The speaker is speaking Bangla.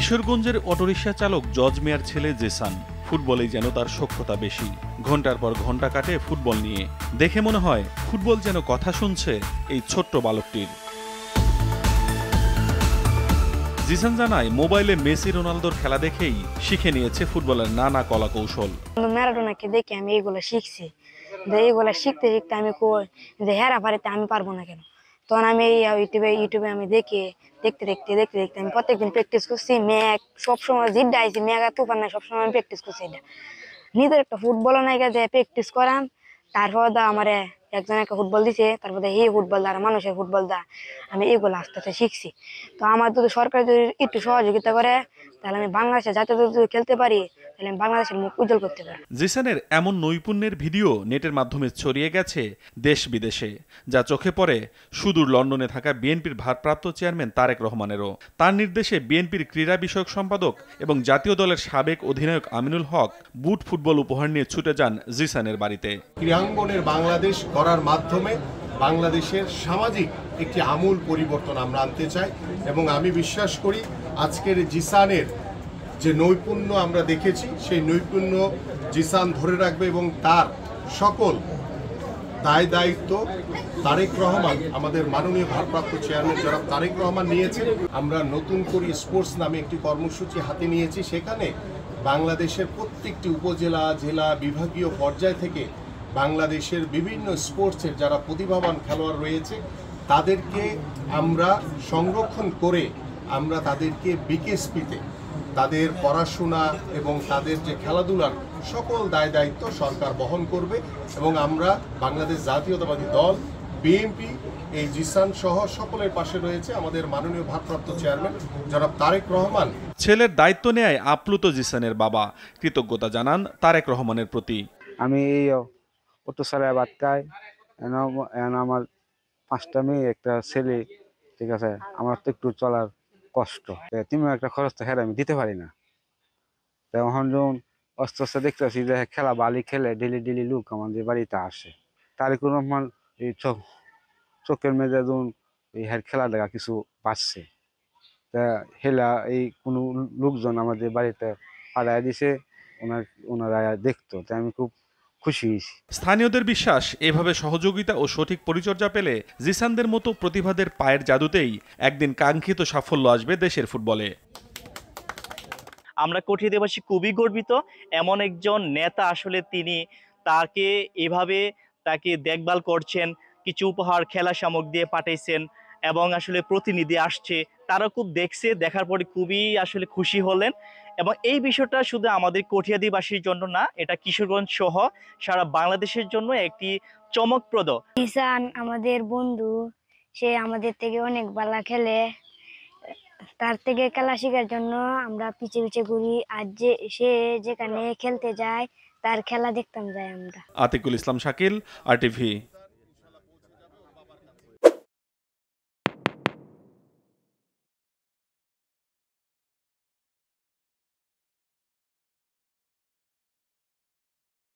কিশোরগঞ্জের অটোরিকশা চালক জজ মিয়ার ছেলে জেসান ফুটবলেই যেন তার সখ্যতা বেশি। ঘন্টার পর ঘন্টা কাটে ফুটবল নিয়ে। দেখে মনে হয় ফুটবল যেন কথা শুনছে এই ছোট্ট বালকটির। জিসান জানায় মোবাইলে মেসি রোনালদোর খেলা দেখেই শিখে নিয়েছে ফুটবলের নানা কলা কৌশল। ম্যারাডোনাকে দেখে আমি এইগুলো শিখছি। এইগুলো শিখতে শিখতে আমি কই যে হেরা পারিতে আমি পারবো না কেন। তখন আমি ইউটিউবে আমি দেখতে আমি প্রত্যেকদিন প্র্যাকটিস করছি। ম্যাক সবসময় জিদ্দা আইছি, ম্যাক আর তুফান নাই, সবসময় আমি প্র্যাকটিস করছি। এটা নিজের একটা ফুটবলও নাই যে প্র্যাকটিস করাম। তারপর আমারে একজন একটা ফুটবল দিছে, তারপর এই ফুটবল দ্বারা মানুষের ফুটবল দা আমি এইগুলো আস্তে আস্তে শিখছি। তো আমার যদি সরকার যদি একটু সহযোগিতা করে তাহলে আমি বাংলাদেশে জাতীয় দল যদি খেলতে পারি তাহলে আমি বাংলাদেশের মুখ উজ্জ্বল করতে পারি। জিসানের এমন নৈপুণ্যের ভিডিও নেটের মাধ্যমে ছড়িয়ে গেছে দেশ বিদেশে, যা চোখে পড়ে সুদূর লন্ডনে থাকা বিএনপির ভারপ্রাপ্ত চেয়ারম্যান তারেক রহমানেরও। তার নির্দেশে বিএনপির ক্রীড়া বিষয়ক সম্পাদক এবং জাতীয় দলের সাবেক অধিনায়ক আমিনুল হক বুট ফুটবল উপহার নিয়ে ছুটে যান জিসানের বাড়িতে। ক্রীড়াঙ্গনের বাংলাদেশ করার মাধ্যমে বাংলাদেশের সামাজিক একটি আমূল পরিবর্তন আমরা আনতে চাই এবং আমি বিশ্বাস করি আজকের জিসানের যে নৈপুণ্য আমরা দেখেছি সেই নৈপুণ্য জিসান ধরে রাখবে এবং তার সকল দায়িত্ব তারেক রহমান, আমাদের মাননীয় ভারপ্রাপ্ত চেয়ারম্যান জনাব তারেক রহমান নিয়েছেন। আমরা নতুন করে স্পোর্টস নামে একটি কর্মসূচি হাতে নিয়েছি। সেখানে বাংলাদেশের প্রত্যেকটি উপজেলা, জেলা, বিভাগীয় পর্যায় থেকে বাংলাদেশের বিভিন্ন স্পোর্টসের যারা প্রতিভাবান খেলোয়াড় রয়েছে তাদেরকে আমরা সংরক্ষণ করে আমরা তাদেরকে বিকেএসপিতে তাদের পড়াশোনা এবং তাদের যে খেলাধুলার সকল দায়িত্ব সরকার বহন করবে এবং আমরা বাংলাদেশ জাতীয়তাবাদী দল বিএনপি এই জিসান সহ সকলের পাশে রয়েছে আমাদের মাননীয় ভারপ্রাপ্ত চেয়ারম্যান জনাব তারেক রহমান। ছেলের দায়িত্ব নেয় আপ্লুত জিসানের বাবা কৃতজ্ঞতা জানান তারেক রহমানের প্রতি। আমি এই অটো চালায় বাটকায় আমার 5টা মেয়ে, একটা ছেলে, ঠিক আছে। আমার তো একটু চলার কষ্ট, তেমন একটা খরচ তো আমি দিতে পারি না। তখন যখন আস্তে আস্তে দেখতেছি যে খেলা বালি খেলে ডেলি লোক আমাদের বাড়িতে আসে। তারেকুর রহমান এই চোখের মেজে যখন এই খেলা দেখা কিছু বাঁচছে, তা হেলা এই কোনো লোকজন আমাদের বাড়িতে পাঠায় দিছে, ওনারা দেখতো, তাই আমি খুব খুশি হয়েছি। স্থানীয়দের বিশ্বাস এভাবে সহযোগিতা ও সঠিক পরিচর্যা পেলে জিসানদের মতো প্রতিভাদের পায়ের জাদুতেই একদিন কাঙ্ক্ষিত সাফল্য আসবে দেশের ফুটবলে। আমরা কঠিয়াদিবাসী খুবই গর্বিত, এমন একজন নেতা আসলে তিনি তাকে এভাবে তাকে দেখভাল করছেন, কিছু উপহার খেলা সামগ্রী দিয়ে পাঠাইছেন এবং আসলে প্রতিনিধি আসছে, তারা খুব দেখছে, দেখার পরে খুবই আসলে খুশি হলেন। এবং এই বিষয়টা শুধু আমাদের কঠিয়াদিবাসীর জন্য না, এটা কিশোরগঞ্জ সহ সারা বাংলাদেশের জন্য একটি চমকপ্রদ। জিসান আমাদের বন্ধু, সে আমাদের থেকে অনেক ভালো খেলে। তার থেকে খেলা শেখার জন্য আমরা পিছে ঘুরি, আর সে যেখানে খেলতে যায় তার খেলা দেখতাম যাই আমরা। আতিকুল ইসলাম শাকিল, RTV।